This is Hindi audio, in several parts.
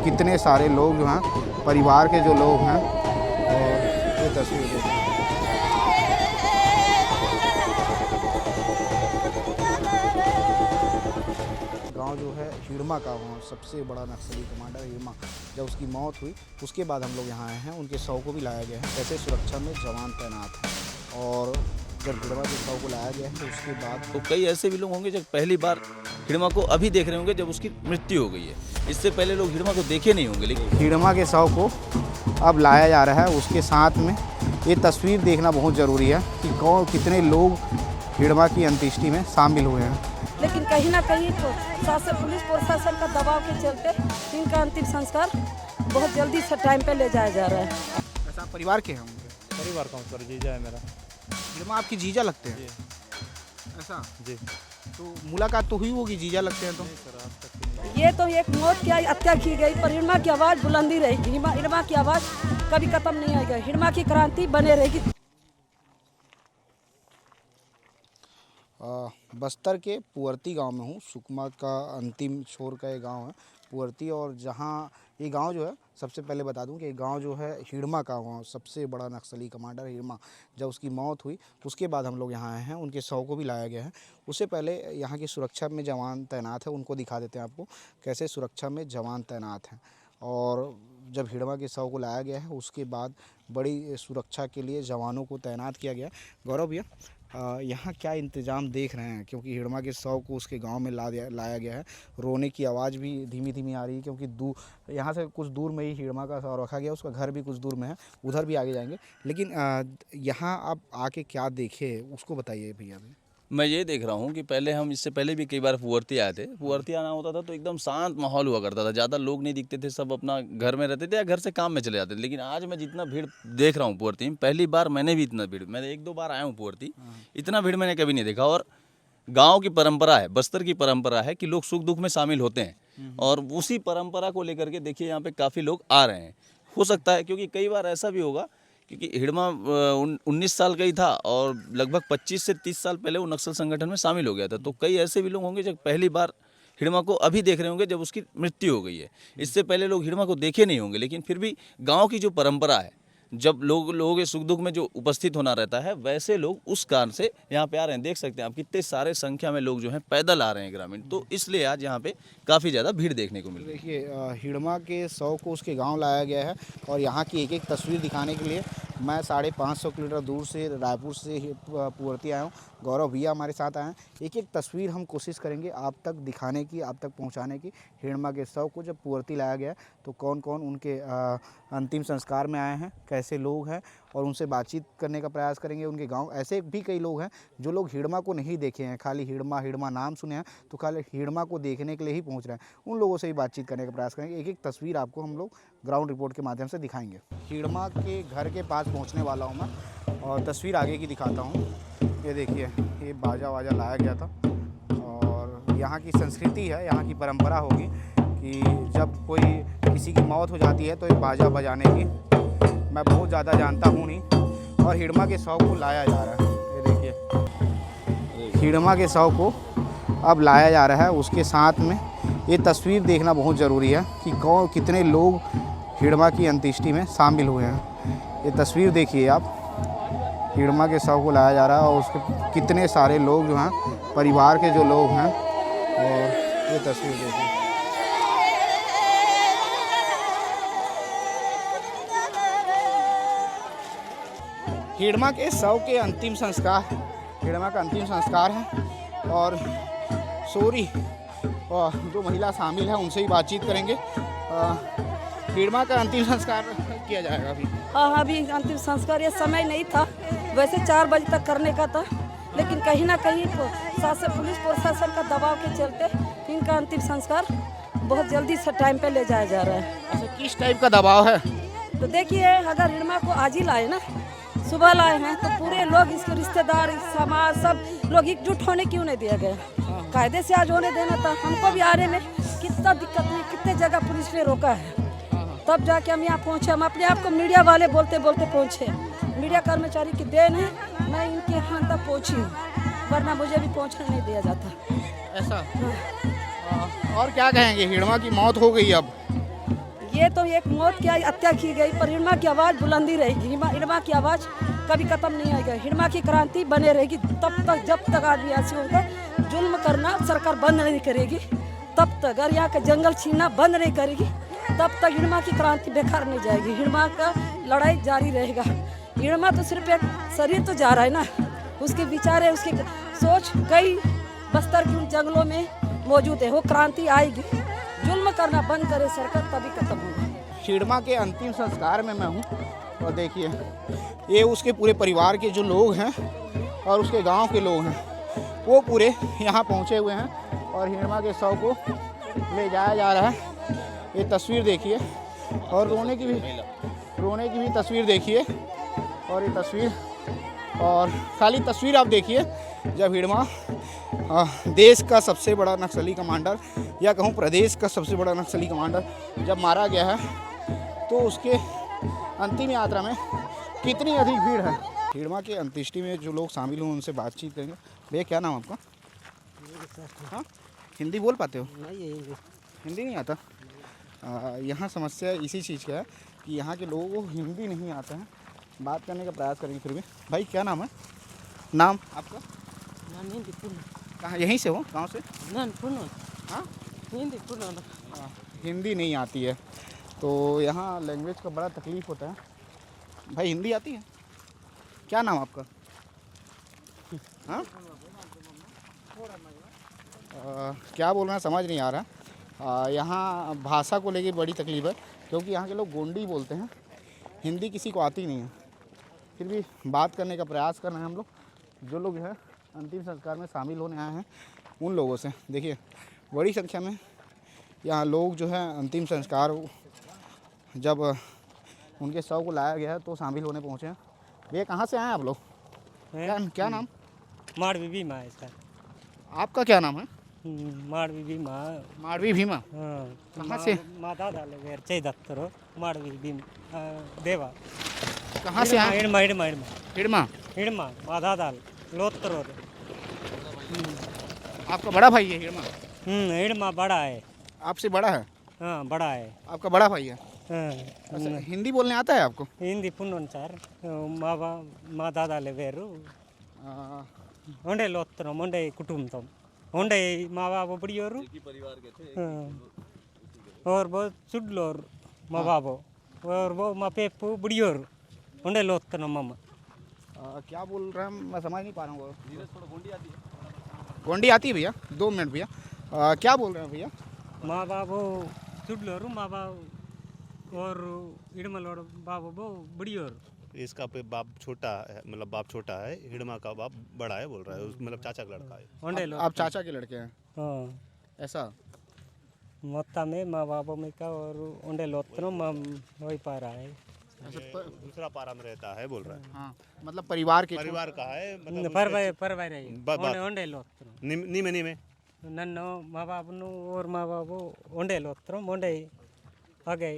कितने सारे लोग जो हैं, परिवार के जो लोग हैं। और ये तस्वीर देखिए, गांव जो है हिड़मा का, वहाँ सबसे बड़ा नक्सली कमांडर हिड़मा, जब उसकी मौत हुई उसके बाद हम लोग यहाँ आए हैं। उनके शव को भी लाया गया है। कैसे सुरक्षा में जवान तैनात हैं। और जब हिड़मा के शव को लाया गया है उसके बाद तो कई ऐसे भी लोग होंगे जो पहली बार हिड़मा को अभी देख रहे होंगे जब उसकी मृत्यु हो गई है। इससे पहले लोग हिड़मा को देखे नहीं होंगे। लेकिन हिड़मा के शव को अब लाया जा रहा है। उसके साथ में ये तस्वीर देखना बहुत ज़रूरी है कि कौन कितने लोग हिड़मा की अंत्येष्टि में शामिल हुए हैं। लेकिन कहीं ना कहीं तो शासन पुलिस प्रशासन का दबाव के चलते इनका अंतिम संस्कार बहुत जल्दी से टाइम पे ले जाया जा रहा है। ऐसा परिवार के हैं उनके? परिवार का सर, जीजा है मेरा। हिड़मा आपकी जीजा लगते हैं? ऐसा जी। तो मुलाकात तो हुई होगी, जीजा लगते हैं तो? सर आज तक तो नहीं। ये तो एक मौत की हत्या की गई, पर हिड़मा की आवाज़ बुलंदी रहेगी। हिड़मा की आवाज़ कभी खत्म नहीं आएगी। हिड़मा की क्रांति बने रहेगी। बस्तर के पुअर्ती गांव में हूँ। सुकमा का अंतिम छोर का ये गांव है पुअर्ती। और जहां ये गांव जो है, सबसे पहले बता दूं कि ये गांव जो है हिड़मा का, वहाँ सबसे बड़ा नक्सली कमांडर हिड़मा, जब उसकी मौत हुई उसके बाद हम लोग यहाँ आए हैं। उनके शव को भी लाया गया है। उससे पहले यहाँ की सुरक्षा में जवान तैनात है, उनको दिखा देते हैं आपको कैसे सुरक्षा में जवान तैनात हैं। और जब हिड़मा के शव को लाया गया है उसके बाद बड़ी सुरक्षा के लिए जवानों को तैनात किया गया। गौरव भैया, यहाँ क्या इंतज़ाम देख रहे हैं? क्योंकि हिड़मा के शव को उसके गांव में लाया गया है। रोने की आवाज़ भी धीमी धीमी आ रही है, क्योंकि यहाँ से कुछ दूर में ही हिड़मा का शव रखा गया। उसका घर भी कुछ दूर में है, उधर भी आगे जाएंगे। लेकिन यहाँ आप आके क्या देखे उसको बताइए भैया। मैं ये देख रहा हूँ कि पहले हम इससे पहले भी कई बार पुअर्ती आए थे। पुअर्ती आना होता था तो एकदम शांत माहौल हुआ करता था। ज़्यादा लोग नहीं दिखते थे, सब अपना घर में रहते थे या घर से काम में चले जाते थे। लेकिन आज मैं जितना भीड़ देख रहा हूँ पुअर्ती में, पहली बार मैंने भी इतना भीड़, मैं 1-2 बार आया हूँ पुअर्ती, इतना भीड़ मैंने कभी नहीं देखा। और गाँव की परंपरा है, बस्तर की परंपरा है कि लोग सुख दुख में शामिल होते हैं। और उसी परंपरा को लेकर के देखिए यहाँ पे काफ़ी लोग आ रहे हैं। हो सकता है क्योंकि कई बार ऐसा भी होगा क्योंकि हिड़मा 19 साल का ही था और लगभग 25 से 30 साल पहले वो नक्सल संगठन में शामिल हो गया था। तो कई ऐसे भी लोग होंगे जो पहली बार हिड़मा को अभी देख रहे होंगे जब उसकी मृत्यु हो गई है। इससे पहले लोग हिड़मा को देखे नहीं होंगे। लेकिन फिर भी गांव की जो परंपरा है, जब लोगों के सुख दुख में जो उपस्थित होना रहता है, वैसे लोग उस कारण से यहाँ पे आ रहे हैं। देख सकते हैं आप कितने सारे संख्या में लोग जो हैं पैदल आ रहे हैं ग्रामीण। तो इसलिए आज यहाँ पे काफ़ी ज़्यादा भीड़ देखने को मिल रही है। देखिए, हिड़मा के शव को उसके गांव लाया गया है और यहाँ की एक एक तस्वीर दिखाने के लिए मैं 550 किलोमीटर दूर से रायपुर से पुअर्ती आया हूँ। गौरव भैया हमारे साथ आए हैं। एक एक तस्वीर हम कोशिश करेंगे आप तक दिखाने की, आप तक पहुँचाने की। हिड़मा के शव को जब पुअर्ती लाया गया तो कौन कौन उनके अंतिम संस्कार में आए हैं, कैसे लोग हैं, और उनसे बातचीत करने का प्रयास करेंगे। उनके गांव ऐसे भी कई लोग हैं जो लोग हिड़मा को नहीं देखे हैं, खाली हिड़मा हिड़मा नाम सुने हैं, तो खाली हिड़मा को देखने के लिए ही पहुंच रहे हैं। उन लोगों से भी बातचीत करने का प्रयास करेंगे। एक एक तस्वीर आपको हम लोग ग्राउंड रिपोर्ट के माध्यम से दिखाएंगे। हिड़मा के घर के पास पहुँचने वाला हूँ मैं और तस्वीर आगे की दिखाता हूँ। ये देखिए, ये बाजा वाजा लाया गया था और यहाँ की संस्कृति है, यहाँ की परंपरा होगी कि जब कोई किसी की मौत हो जाती है तो ये बाजा बजाने की मैं बहुत ज़्यादा जानता हूँ नहीं। और हिड़मा के शव को लाया जा रहा है। ये देखिए, हिड़मा के शव को अब लाया जा रहा है। उसके साथ में ये तस्वीर देखना बहुत ज़रूरी है कि कौन कितने लोग हिड़मा की अंत्येष्टि में शामिल हुए हैं। ये तस्वीर देखिए आप, हिड़मा के शव को लाया जा रहा है और उसके कितने सारे लोग जो हैं, परिवार के जो लोग हैं। और ये तस्वीर देखिए, हिड़मा के शव के अंतिम संस्कार, हिड़मा का अंतिम संस्कार है। और सोरी और जो महिला शामिल है उनसे ही बातचीत करेंगे। हिड़मा का अंतिम संस्कार किया जाएगा अभी। हाँ, अभी अंतिम संस्कार ये समय नहीं था, वैसे 4 बजे तक करने का था। लेकिन कहीं ना कहीं तो शासन पुलिस प्रशासन का दबाव के चलते इनका अंतिम संस्कार बहुत जल्दी से टाइम पे ले जाया जा रहा है। अच्छा, किस टाइप का दबाव है? तो देखिए, अगर हिड़मा को आज ही लाए ना, सुबह लाए हैं, तो पूरे लोग, इसके रिश्तेदार, समाज, सब लोग एकजुट होने क्यों नहीं दिया गया? कायदे से आज होने देना था। हमको भी आने में कितना दिक्कत हुई, कितने जगह पुलिस ने रोका है, तब जाके हम यहाँ पहुँचे। हम अपने आप को मीडिया वाले बोलते बोलते पहुँचे। मीडिया कर्मचारी की देन है, मैं इनके यहाँ तक पहुँची हूँ, वरना मुझे भी पहुँचने नहीं दिया जाता। ऐसा और क्या कहेंगे? हिड़मा की मौत हो गई अब तो एक मौत की हत्या की गई, पर हिड़मा की आवाज़ बुलंदी रहेगी। हिड़मा की आवाज़ कभी ख़त्म नहीं आएगी। हिड़मा की क्रांति बने रहेगी तब तक, जब तक आदिवासियों का जुल्म करना सरकार बंद नहीं करेगी, तब तक अगर यहाँ का जंगल छीनना बंद नहीं करेगी, तब तक हिड़मा की क्रांति बेकार नहीं जाएगी। हिड़मा का लड़ाई जारी रहेगा। हिड़मा तो सिर्फ एक शरीर तो जा रहा है ना, उसके विचार है, उसकी सोच कई बस्तर के उन जंगलों में मौजूद है। वो क्रांति आएगी, जुल्म करना बंद करे सरकार, तभी खत्म होगा। हिड़मा के अंतिम संस्कार में मैं हूँ और देखिए ये उसके पूरे परिवार के जो लोग हैं और उसके गांव के लोग हैं वो पूरे यहाँ पहुँचे हुए हैं और हिड़मा के शव को ले जाया जा रहा है। ये तस्वीर देखिए और रोने की भी तस्वीर देखिए। और ये तस्वीर और खाली तस्वीर आप देखिए जब हिड़मा देश का सबसे बड़ा नक्सली कमांडर या कहूँ प्रदेश का सबसे बड़ा नक्सली कमांडर जब मारा गया है तो उसके अंतिम यात्रा में कितनी अधिक भीड़ है। हिड़मा के अंत्येष्टि में जो लोग शामिल हुए उनसे बातचीत करेंगे। भैया क्या नाम आपका? हाँ, हिंदी बोल पाते हो? नहीं, हिंदी नहीं आता? यहाँ समस्या इसी चीज़ का है कि यहाँ के लोगों को हिंदी नहीं आता है। बात करने का प्रयास करेंगे फिर भी। भाई क्या नाम है? नाम आपका? कहाँ, यहीं से हो? गाँव से? हाँ, हिंदी नहीं आती है तो यहाँ लैंग्वेज का बड़ा तकलीफ़ होता है। भाई हिंदी आती है? क्या नाम आपका? हाँ, क्या बोल रहे हैं समझ नहीं आ रहा। यहाँ भाषा को लेके बड़ी तकलीफ़ है क्योंकि यहाँ के लोग गोंडी बोलते हैं, हिंदी किसी को आती नहीं है। फिर भी बात करने का प्रयास कर रहे हैं हम लोग। जो लोग हैं अंतिम संस्कार में शामिल होने आए हैं उन लोगों से। देखिए बड़ी संख्या में यहाँ लोग जो है अंतिम संस्कार जब उनके शव को लाया गया है तो शामिल होने पहुँचे हैं। भैया कहाँ से आए हैं आप लोग? क्या नाम? माड़वी भीमा है इसका। आपका क्या नाम है? माड़वी भीमा। माड़वी भीमा। हाँ, कहाँ से? माता डाले वेर चई दत्तरो माड़वी भीम देवा। कहाँ से आए? हिड़मा हिड़मा। हिड़मा माधा दाल लोत्तरो। आपका बड़ा भाई है हिड़मा? हिड़मा बड़ा है। आपसे बड़ा है? हाँ बड़ा है। आपका बड़ा भाई है? हाँ, अच्छा, हिंदी बोलने आता है आपको? हिंदी पुण्यन चार माधा दाले वेरू उंडे लोत्तरो उंडे कुटुंब उंडे माँ बाबू बड़ियोरू परिवार के थे। और वो चुडलोर माँ बाबू और वो माँ पेपू बड़ियोर उंडे लोत्तरो मामा। क्या बोल रहे हैं मैं समझ नहीं पा रहा हूँ। गोंडी आती है भैया? 2 मिनट भैया। क्या बोल रहे हैं भैया? माँ बाबू चुडलोरू माँ बाबू और इड़मलोर बाबू वो बड़ियोर। इसका बाप छोटा है, मतलब बाप छोटा है, हिड़मा का बाप बड़ा है बोल रहा है, मतलब चाचा का लड़का है। उंडे लो आप चाचा के लड़के हैं? हाँ ऐसा? मोता में माँ बाबू में का और उंडे लोत्तरो माँ वही पा रहा है। दूसरा पारा में रहता है बोल रहा है। हाँ, मतलब परिवार के परिवार का है, मतलब परवाई रही उंडे लोत्तरो नीमे नन्नो माँ बाबू और माँ बाबू उंडे लोत्तरो उंडे आगे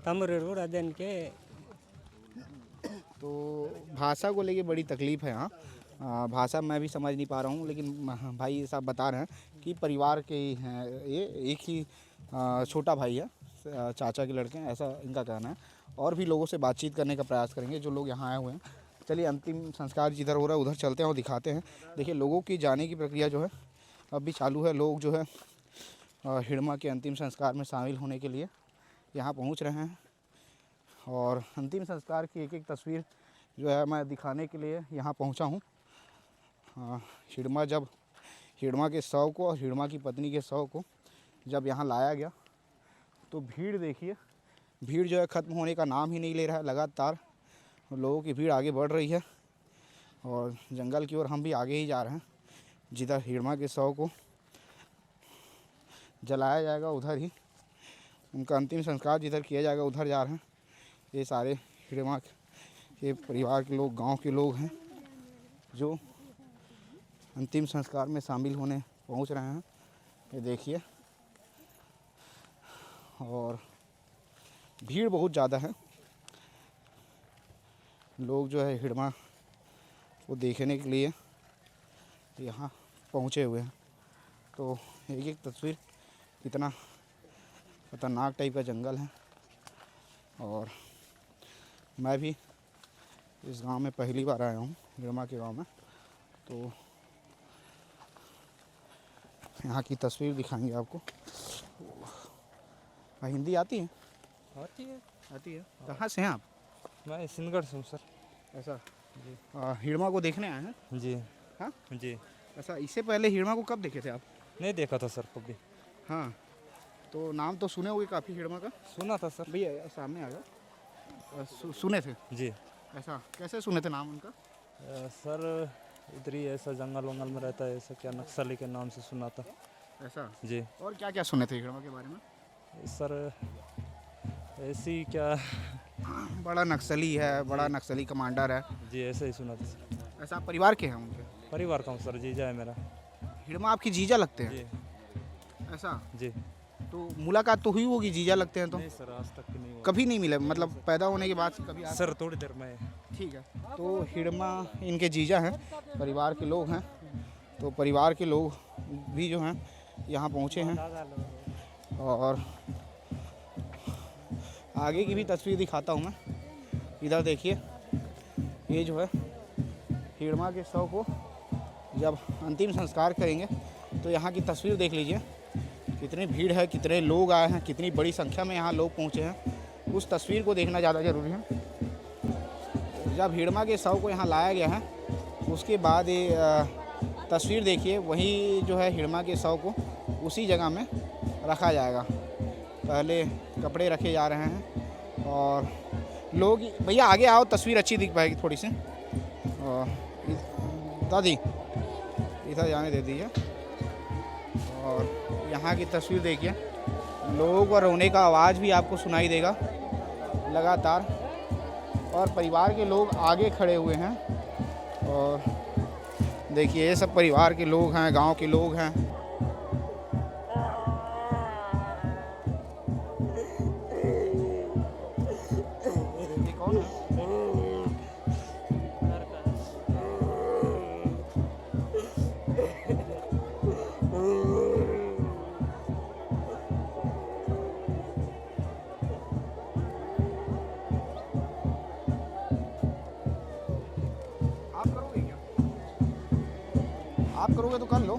तमुरुड़ अदन के। तो भाषा को लेके बड़ी तकलीफ़ है यहाँ। भाषा मैं भी समझ नहीं पा रहा हूँ लेकिन भाई साहब बता रहे हैं कि परिवार के ही हैं ये, एक ही छोटा भाई है, चाचा के लड़के हैं, ऐसा इनका कहना है। और भी लोगों से बातचीत करने का प्रयास करेंगे जो लोग यहाँ आए हुए हैं। चलिए अंतिम संस्कार जिधर हो रहा है उधर चलते हैं और दिखाते हैं। देखिए लोगों की जाने की प्रक्रिया जो है अब भी चालू है। लोग जो है हिड़मा के अंतिम संस्कार में शामिल होने के लिए यहाँ पहुँच रहे हैं और अंतिम संस्कार की एक एक तस्वीर जो है मैं दिखाने के लिए यहाँ पहुँचा हूँ। हिड़मा के शव को और हिड़मा की पत्नी के शव को जब यहाँ लाया गया तो भीड़ देखिए, भीड़ जो है ख़त्म होने का नाम ही नहीं ले रहा है। लगातार लोगों की भीड़ आगे बढ़ रही है और जंगल की ओर हम भी आगे ही जा रहे हैं। जिधर हिड़मा के शव को जलाया जाएगा उधर ही उनका अंतिम संस्कार जिधर किया जाएगा उधर जा रहे हैं। ये सारे हिड़मा के परिवार के लोग, गांव के लोग हैं जो अंतिम संस्कार में शामिल होने पहुंच रहे हैं। ये देखिए और भीड़ बहुत ज़्यादा है। लोग जो है हिड़मा को देखने के लिए यहाँ पहुँचे हुए हैं। तो एक एक तस्वीर कितना खतरनाक टाइप का जंगल है। और मैं भी इस गांव में पहली बार आया हूँ, हिड़मा के गांव में। तो यहाँ की तस्वीर दिखाएंगे आपको। हिंदी आती है? आती है। आती है। कहाँ से हैं आप? मैं सिंहगढ़ से हूँ सर। ऐसा जी। हिड़मा को देखने आए हैं? जी हाँ जी। ऐसा। इससे पहले हिड़मा को कब देखे थे आप? नहीं देखा था सर कभी। हाँ तो नाम तो सुने होंगे काफ़ी हिड़मा का। सुना था सर। भैया सामने आ गया। सुने थे? जी। ऐसा कैसे सुने थे नाम उनका? सर इधर ही ऐसा जंगल वंगल में रहता है, ऐसा क्या नक्सली के नाम से सुना था। ऐसा। जी। और क्या क्या सुने थे हिड़मा के बारे में? सर ऐसी क्या। बड़ा नक्सली है, बड़ा नक्सली कमांडर है। जी ऐसे ही सुना था सर। ऐसा। आप परिवार के हैं उनके? परिवार का हूँ सर, जीजा है मेरा। हिड़मा आपकी जीजा लगते हैं? जी ऐसा। जी। तो मुलाकात तो हुई होगी, जीजा लगते हैं तो? नहीं सर आज तक नहीं हुआ। कभी नहीं मिले, मतलब पैदा होने के बाद से कभी सर थोड़ी देर में। ठीक है। तो हिड़मा इनके जीजा हैं, परिवार के लोग हैं। तो परिवार के लोग भी जो हैं यहाँ पहुँचे हैं। और आगे की भी तस्वीर दिखाता हूँ मैं। इधर देखिए, ये जो है हिड़मा के शव को जब अंतिम संस्कार करेंगे तो यहाँ की तस्वीर देख लीजिए। कितनी भीड़ है, कितने लोग आए हैं, कितनी बड़ी संख्या में यहाँ लोग पहुँचे हैं। उस तस्वीर को देखना ज़्यादा ज़रूरी है। जब हिड़मा के शव को यहाँ लाया गया है उसके बाद ये तस्वीर देखिए, वही जो है हिड़मा के शव को उसी जगह में रखा जाएगा। पहले कपड़े रखे जा रहे हैं और लोग, भैया आगे आओ, तस्वीर अच्छी दिख पाएगी थोड़ी सी। और दादी इधर जाने दे दीजिए। और यहाँ की तस्वीर देखिए, लोगों का रोने का आवाज़ भी आपको सुनाई देगा लगातार। और परिवार के लोग आगे खड़े हुए हैं। और देखिए ये सब परिवार के लोग हैं, गांव के लोग हैं। ये कौन है? आप करोगे क्या? आप करोगे तो कर लो।